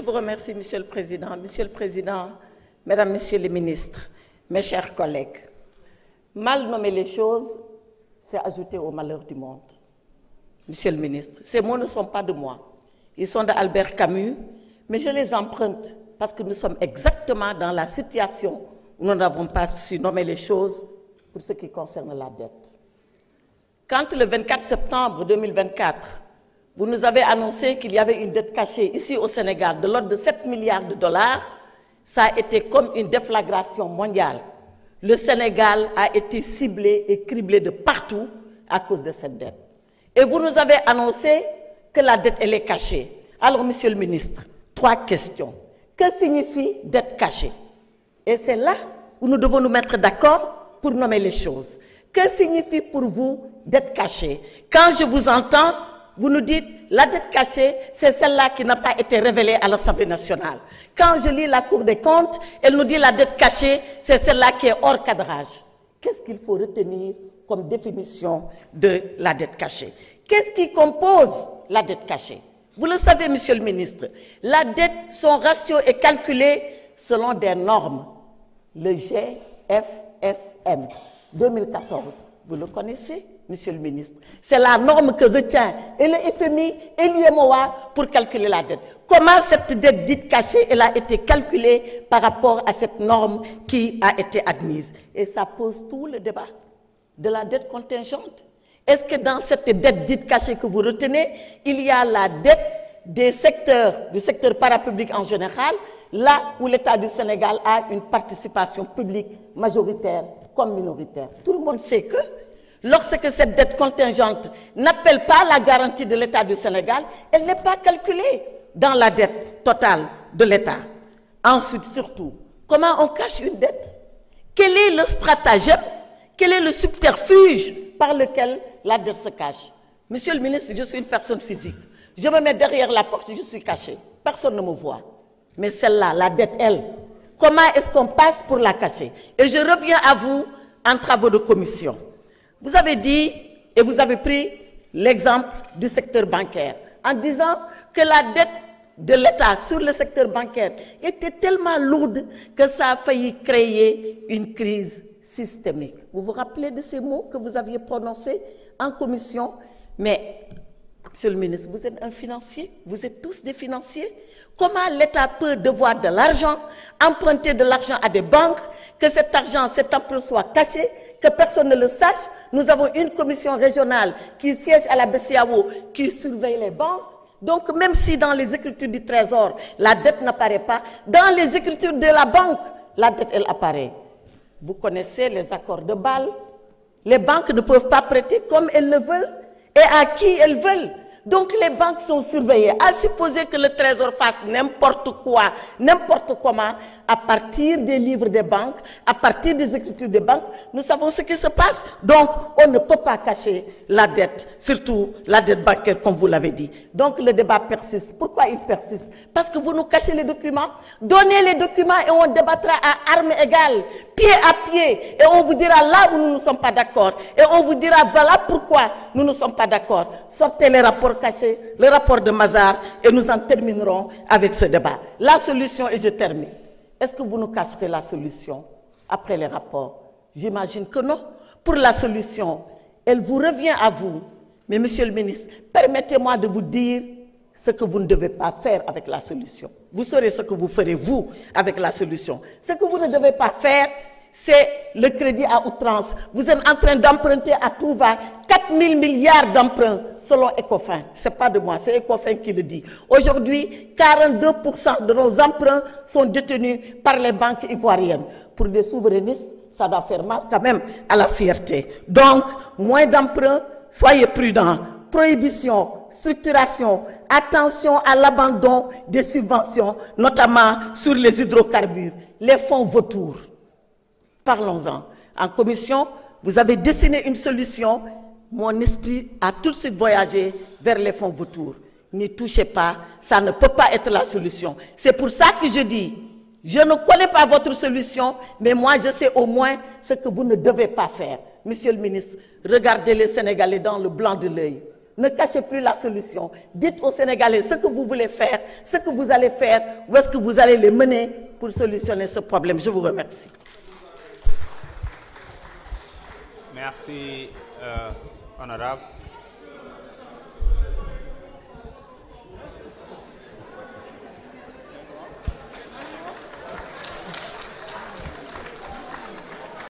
vous remercie, Monsieur le Président. Monsieur le Président, Mesdames, Messieurs les ministres, mes chers collègues, mal nommer les choses, c'est ajouter au malheur du monde. Monsieur le ministre, ces mots ne sont pas de moi. Ils sont d'Albert Camus, mais je les emprunte parce que nous sommes exactement dans la situation où nous n'avons pas su nommer les choses pour ce qui concerne la dette. Quand le 24 septembre 2024, vous nous avez annoncé qu'il y avait une dette cachée ici au Sénégal de l'ordre de 7 milliards de dollars, ça a été comme une déflagration mondiale. Le Sénégal a été ciblé et criblé de partout à cause de cette dette. Et vous nous avez annoncé que la dette, elle est cachée. Alors, Monsieur le ministre, 3 questions. Que signifie dette cachée? Et c'est là où nous devons nous mettre d'accord pour nommer les choses. Que signifie pour vous dette cachée? Quand je vous entends, vous nous dites la dette cachée, c'est celle-là qui n'a pas été révélée à l'Assemblée nationale. Quand je lis la Cour des comptes, elle nous dit la dette cachée, c'est celle-là qui est hors cadrage. Qu'est-ce qu'il faut retenir comme définition de la dette cachée? Qu'est-ce qui compose la dette cachée? Vous le savez, Monsieur le ministre, la dette, son ratio est calculé selon des normes. Le GFSM 2014, vous le connaissez, Monsieur le ministre. C'est la norme que retient et le FMI et l'UMOA pour calculer la dette. Comment cette dette dite cachée, elle a été calculée par rapport à cette norme qui a été admise? Et ça pose tout le débat de la dette contingente. Est-ce que dans cette dette dite cachée que vous retenez, il y a la dette des secteurs, du secteur parapublic en général, là où l'État du Sénégal a une participation publique majoritaire comme minoritaire? Tout le monde sait que lorsque cette dette contingente n'appelle pas la garantie de l'État du Sénégal, elle n'est pas calculée dans la dette totale de l'État. Ensuite, surtout, comment on cache une dette? Quel est le stratagème? Quel est le subterfuge par lequel la dette se cache? Monsieur le ministre, je suis une personne physique. Je me mets derrière la porte, je suis caché. Personne ne me voit. Mais celle-là, la dette, elle, comment est-ce qu'on passe pour la cacher? Et je reviens à vous en travaux de commission. Vous avez dit, et vous avez pris l'exemple du secteur bancaire, en disant que la dette de l'État sur le secteur bancaire était tellement lourde que ça a failli créer une crise systémique. Vous vous rappelez de ces mots que vous aviez prononcés en commission? Mais, Monsieur le ministre, vous êtes un financier, vous êtes tous des financiers. Comment l'État peut devoir de l'argent, emprunter de l'argent à des banques, que cet argent, cet emprunt soit caché, que personne ne le sache? Nous avons une commission régionale qui siège à la BCEAO, qui surveille les banques. Donc, même si dans les écritures du Trésor, la dette n'apparaît pas, dans les écritures de la banque, la dette, elle apparaît. Vous connaissez les accords de Bâle. Les banques ne peuvent pas prêter comme elles le veulent et à qui elles veulent. Donc les banques sont surveillées. À supposer que le Trésor fasse n'importe quoi, n'importe comment, à partir des livres des banques, à partir des écritures des banques, nous savons ce qui se passe. Donc on ne peut pas cacher la dette, surtout la dette bancaire comme vous l'avez dit. Donc le débat persiste. Pourquoi il persiste? Parce que vous nous cachez les documents. Donnez les documents et on débattra à armes égales, pied à pied. Et on vous dira là où nous ne sommes pas d'accord. Et on vous dira voilà pourquoi nous ne sommes pas d'accord. Sortez les rapports cachés, le rapport de Mazars, et nous en terminerons avec ce débat. La solution, et je termine. Est-ce que vous nous cacherez la solution après les rapports? J'imagine que non. Pour la solution, elle vous revient à vous. Mais Monsieur le ministre, permettez-moi de vous dire ce que vous ne devez pas faire avec la solution. Vous saurez ce que vous ferez, vous, avec la solution. Ce que vous ne devez pas faire, c'est le crédit à outrance. Vous êtes en train d'emprunter à tout va 4 000 milliards d'emprunts selon Ecofin. Ce n'est pas de moi, c'est Ecofin qui le dit. Aujourd'hui, 42% de nos emprunts sont détenus par les banques ivoiriennes. Pour des souverainistes, ça doit faire mal quand même à la fierté. Donc, moins d'emprunts, soyez prudents. Prohibition, structuration, attention à l'abandon des subventions, notamment sur les hydrocarbures, les fonds vautours. Parlons-en. En commission, vous avez dessiné une solution. Mon esprit a tout de suite voyagé vers les fonds vautours. N'y touchez pas, ça ne peut pas être la solution. C'est pour ça que je dis, je ne connais pas votre solution, mais moi je sais au moins ce que vous ne devez pas faire. Monsieur le ministre, regardez les Sénégalais dans le blanc de l'œil. Ne cachez plus la solution. Dites aux Sénégalais ce que vous voulez faire, ce que vous allez faire, où est-ce que vous allez les mener pour solutionner ce problème. Je vous remercie. Merci, honorable.